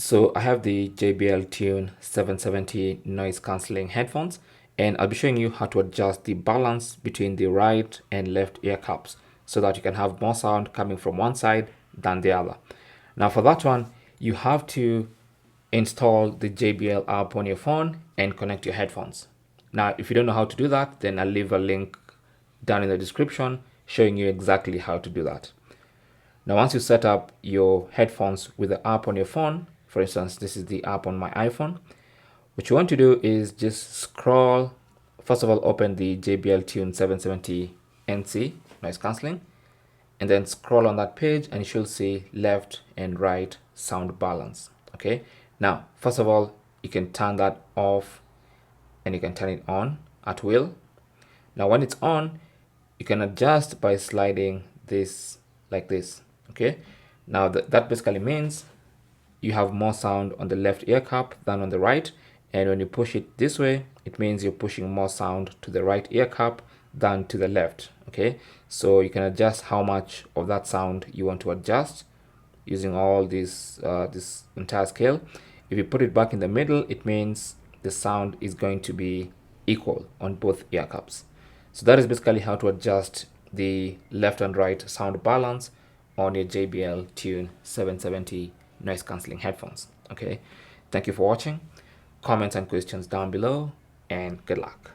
So I have the JBL Tune 770 noise cancelling headphones, and I'll be showing you how to adjust the balance between the right and left ear cups so that you can have more sound coming from one side than the other. Now for that one, you have to install the JBL app on your phone and connect your headphones. Now, if you don't know how to do that, then I'll leave a link down in the description showing you exactly how to do that. Now, once you set up your headphones with the app on your phone, for instance, this is the app on my iPhone, what you want to do is just scroll. First of all, open the JBL Tune 770 NC, noise cancelling, and then scroll on that page and you should see left and right sound balance. Okay. Now, first of all, you can turn that off and you can turn it on at will. Now, when it's on, you can adjust by sliding this like this. Okay. Now that basically means you have more sound on the left ear cup than on the right, and when you push it this way, it means you're pushing more sound to the right ear cup than to the left. Okay, so you can adjust how much of that sound you want to adjust using all this entire scale. If you put it back in the middle, it means the sound is going to be equal on both ear cups. So that is basically how to adjust the left and right sound balance on your JBL Tune 770 noise cancelling headphones. Okay, thank you for watching. Comments and questions down below, and good luck.